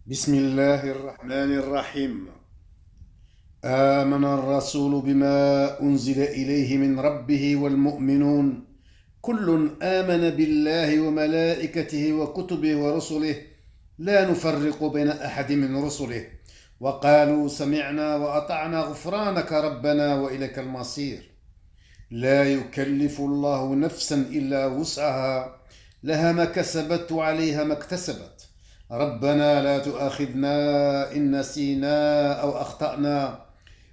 بسم الله الرحمن الرحيم. آمن الرسول بما أنزل إليه من ربه والمؤمنون كل آمن بالله وملائكته وكتبه ورسله لا نفرق بين أحد من رسله وقالوا سمعنا وأطعنا غفرانك ربنا وإليك المصير. لا يكلف الله نفسا إلا وسعها لها ما كسبت وعليها ما اكتسبت. ربنا لا تؤاخذنا إن نسينا أو أخطأنا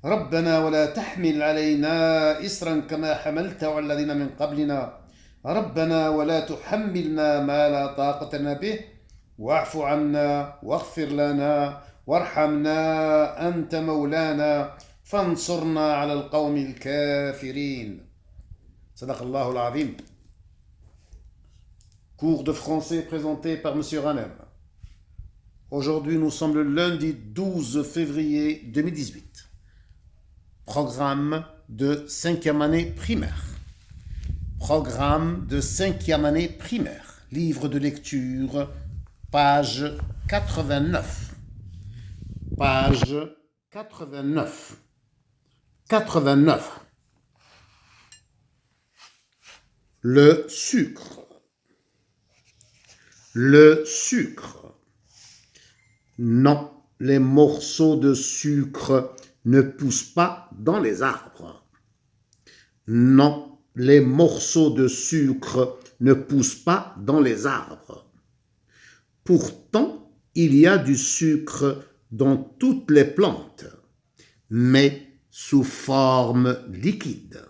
ربنا ولا تحمل علينا إصرا كما حملت على الذين من قبلنا ربنا ولا تحملنا ما لا طاقة لنا به واعف عنا واغفر لنا وارحمنا أنت مولانا فانصرنا على القوم الكافرين. صدق الله العظيم. Cours de français présenté par Monsieur Ranem. Aujourd'hui, nous sommes le lundi 12 février 2018. Programme de 5e année primaire. Programme de 5e année primaire. Livre de lecture, page 89. Page 89. 89. Le sucre. Le sucre. Non, les morceaux de sucre ne poussent pas dans les arbres. Non, les morceaux de sucre ne poussent pas dans les arbres. Pourtant, il y a du sucre dans toutes les plantes, mais sous forme liquide.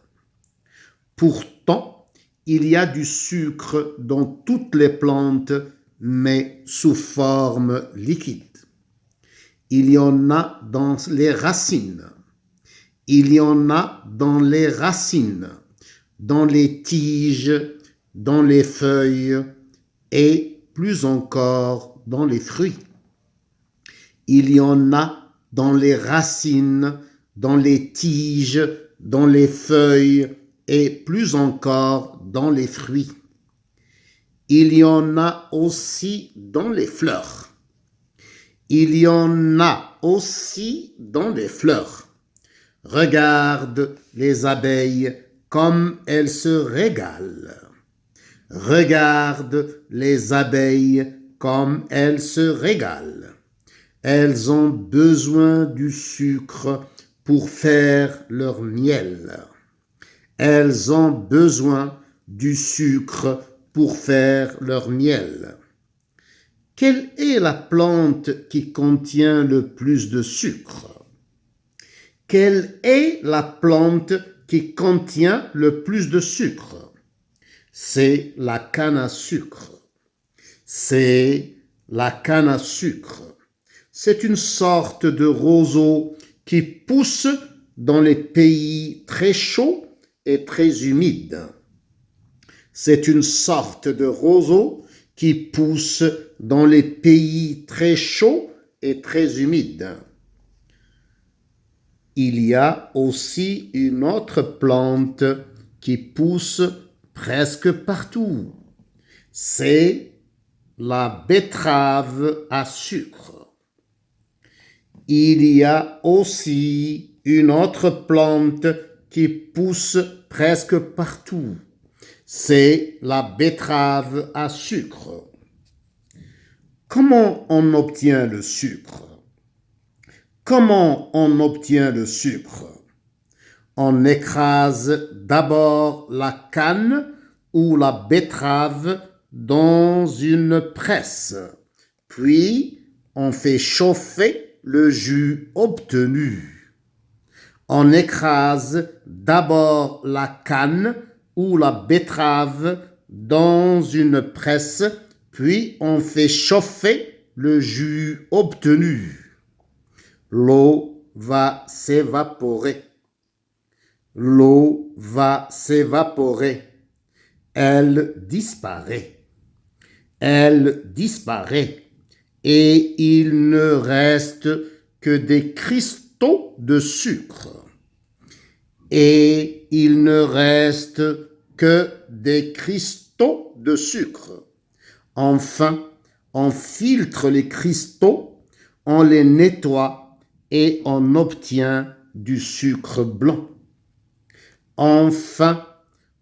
Pourtant, il y a du sucre dans toutes les plantes, mais sous forme liquide. Il y en a dans les racines. Il y en a dans les racines, dans les tiges, dans les feuilles et plus encore dans les fruits. Il y en a dans les racines, dans les tiges, dans les feuilles et plus encore dans les fruits. Il y en a aussi dans les fleurs. Il y en a aussi dans les fleurs. Regarde les abeilles comme elles se régalent. Regarde les abeilles comme elles se régalent. Elles ont besoin du sucre pour faire leur miel. Elles ont besoin du sucre pour faire leur miel. Quelle est la plante qui contient le plus de sucre? Quelle est la plante qui contient le plus de sucre? C'est la canne à sucre. C'est la canne à sucre. C'est une sorte de roseau qui pousse dans les pays très chauds et très humides. C'est une sorte de roseau qui pousse dans les pays très chauds et très humides. Il y a aussi une autre plante qui pousse presque partout. C'est la betterave à sucre. Il y a aussi une autre plante qui pousse presque partout. C'est la betterave à sucre. Comment on obtient le sucre? Comment on obtient le sucre? On écrase d'abord la canne ou la betterave dans une presse, puis on fait chauffer le jus obtenu. On écrase d'abord la canne ou la betterave dans une presse, puis on fait chauffer le jus obtenu. L'eau va s'évaporer. L'eau va s'évaporer. Elle disparaît. Elle disparaît. Et il ne reste que des cristaux de sucre. Et il ne reste que des cristaux de sucre. Enfin, on filtre les cristaux on les nettoie et on obtient du sucre blanc. Enfin,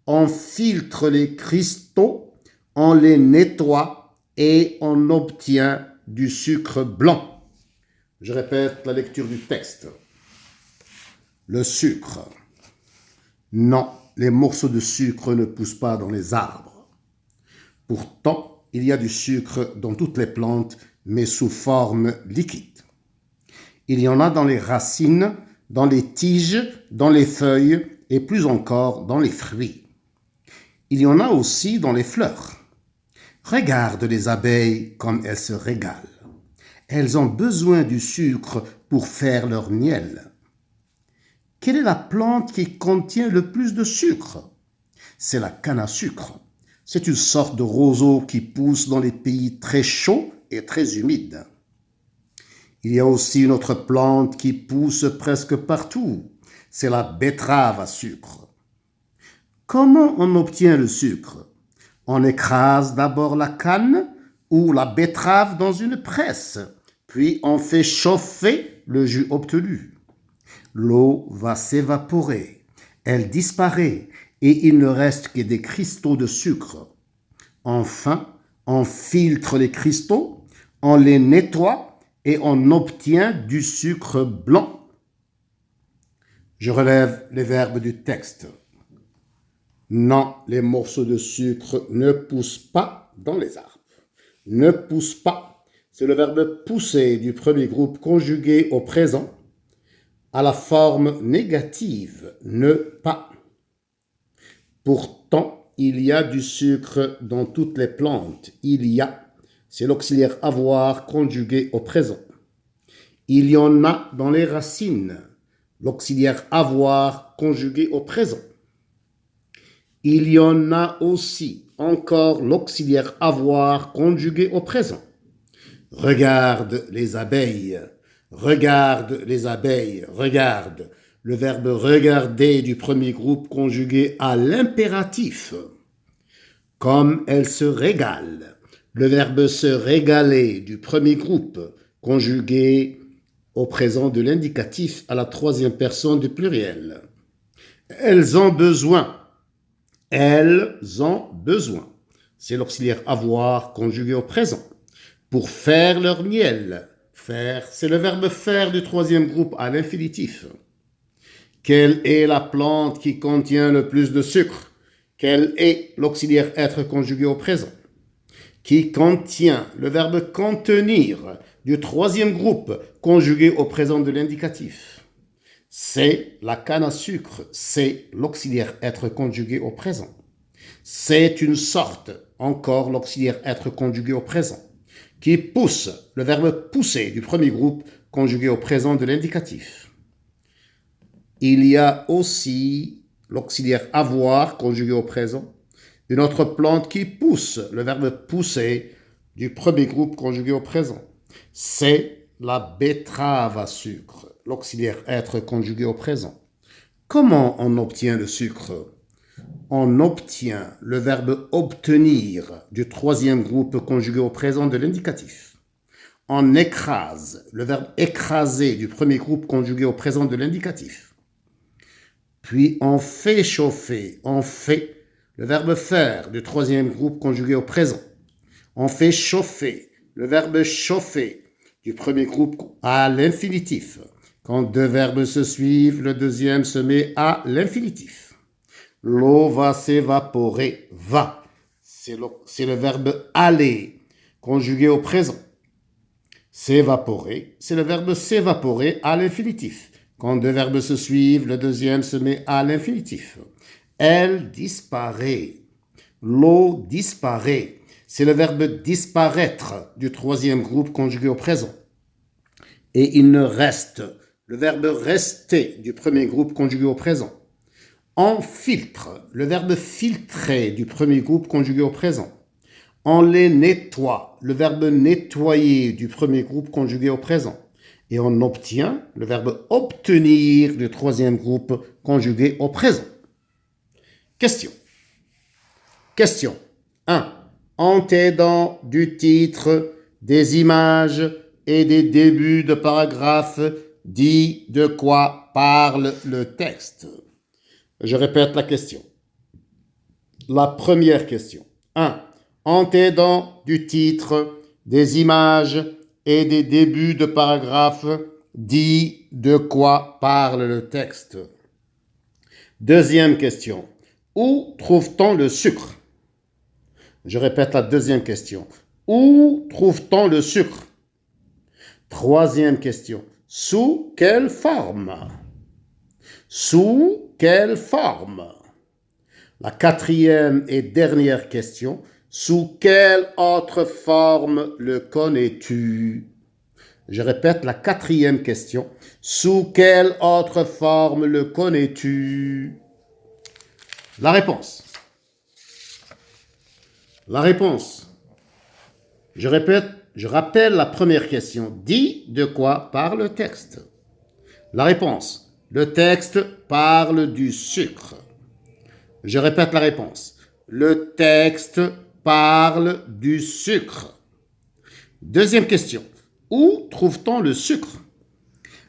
on filtre les cristaux, on les nettoie et on obtient du sucre blanc. Je répète la lecture du texte. Le sucre. Non, les morceaux de sucre ne poussent pas dans les arbres. Pourtant, il y a du sucre dans toutes les plantes, mais sous forme liquide. Il y en a dans les racines, dans les tiges, dans les feuilles et plus encore dans les fruits. Il y en a aussi dans les fleurs. Regarde les abeilles comme elles se régalent. Elles ont besoin du sucre pour faire leur miel. Quelle est la plante qui contient le plus de sucre? C'est la canne à sucre. C'est une sorte de roseau qui pousse dans les pays très chauds et très humides. Il y a aussi une autre plante qui pousse presque partout. C'est la betterave à sucre. Comment on obtient le sucre? On écrase d'abord la canne ou la betterave dans une presse, puis on fait chauffer le jus obtenu. L'eau va s'évaporer, elle disparaît et il ne reste que des cristaux de sucre. Enfin, on filtre les cristaux, on les nettoie et on obtient du sucre blanc. Je relève les verbes du texte. Non, les morceaux de sucre ne poussent pas dans les arbres. Ne poussent pas, c'est le verbe pousser du premier groupe conjugué au présent à la forme négative, ne pas. Pourtant, il y a du sucre dans toutes les plantes. Il y a, c'est l'auxiliaire avoir conjugué au présent. Il y en a dans les racines, l'auxiliaire avoir conjugué au présent. Il y en a aussi encore l'auxiliaire avoir conjugué au présent. Regarde les abeilles. Regarde les abeilles, regarde. Le verbe regarder du premier groupe conjugué à l'impératif. Comme elles se régalent. Le verbe se régaler du premier groupe conjugué au présent de l'indicatif à la troisième personne du pluriel. Elles ont besoin. Elles ont besoin. C'est l'auxiliaire avoir conjugué au présent. Pour faire leur miel. Faire, c'est le verbe faire du troisième groupe à l'infinitif. Quelle est la plante qui contient le plus de sucre? Quel est l'auxiliaire être conjugué au présent? Qui contient le verbe contenir du troisième groupe conjugué au présent de l'indicatif? C'est la canne à sucre, c'est l'auxiliaire être conjugué au présent. C'est une sorte, encore l'auxiliaire être conjugué au présent. Qui pousse, le verbe pousser du premier groupe conjugué au présent de l'indicatif. Il y a aussi l'auxiliaire avoir conjugué au présent, une autre plante qui pousse, le verbe pousser du premier groupe conjugué au présent. C'est la betterave à sucre, l'auxiliaire être conjugué au présent. Comment on obtient le sucre? On obtient le verbe obtenir du troisième groupe conjugué au présent de l'indicatif. On écrase, le verbe écraser du premier groupe conjugué au présent de l'indicatif. Puis on fait chauffer, on fait, le verbe faire du troisième groupe conjugué au présent. On fait chauffer, le verbe chauffer du premier groupe à l'infinitif. Quand deux verbes se suivent, le deuxième se met à l'infinitif. L'eau va s'évaporer, va. C'est le verbe aller, conjugué au présent. S'évaporer, c'est le verbe s'évaporer à l'infinitif. Quand deux verbes se suivent, le deuxième se met à l'infinitif. Elle disparaît. L'eau disparaît. C'est le verbe disparaître du troisième groupe conjugué au présent. Et il ne reste, le verbe rester du premier groupe conjugué au présent. On filtre, le verbe filtrer du premier groupe conjugué au présent. On les nettoie, le verbe nettoyer du premier groupe conjugué au présent. Et on obtient le verbe obtenir du troisième groupe conjugué au présent. Question. Question 1. En t'aidant du titre, des images, et des débuts de paragraphes dit de quoi parle le texte. Je répète la question. La première question. 1. Antécédent du titre, des images et des débuts de paragraphes dit de quoi parle le texte. Deuxième question. Où trouve-t-on le sucre? Je répète la deuxième question. Où trouve-t-on le sucre? Troisième question. Sous quelle forme? Sous quelle forme? La quatrième et dernière question. Sous quelle autre forme le connais-tu? Je répète la quatrième question. Sous quelle autre forme le connais-tu? La réponse. La réponse. Je répète, je rappelle la première question. Dis de quoi parle le texte? La réponse. Le texte parle du sucre. Je répète la réponse. Le texte parle du sucre. Deuxième question. Où trouve-t-on le sucre?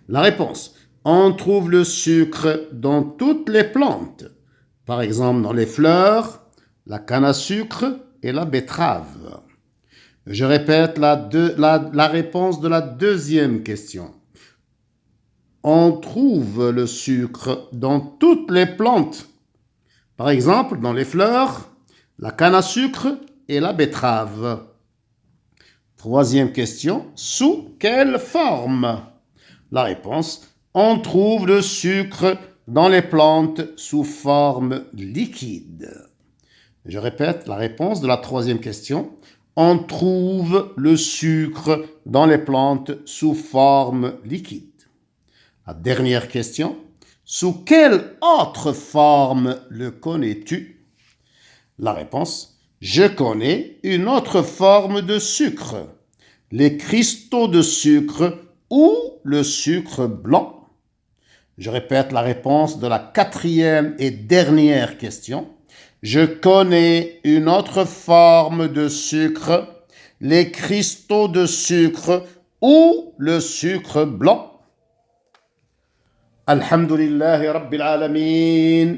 La réponse. On trouve le sucre dans toutes les plantes. Par exemple, dans les fleurs, la canne à sucre et la betterave. Je répète la réponse de la deuxième question. On trouve le sucre dans toutes les plantes. Par exemple, dans les fleurs, la canne à sucre et la betterave. Troisième question, sous quelle forme? La réponse, on trouve le sucre dans les plantes sous forme liquide. Je répète la réponse de la troisième question. On trouve le sucre dans les plantes sous forme liquide. La dernière question. Sous quelle autre forme le connais-tu? La réponse. Je connais une autre forme de sucre. Les cristaux de sucre ou le sucre blanc. Je répète la réponse de la quatrième et dernière question. Je connais une autre forme de sucre, les cristaux de sucre ou le sucre blanc. Alhamdulillahi Rabbil Alamin.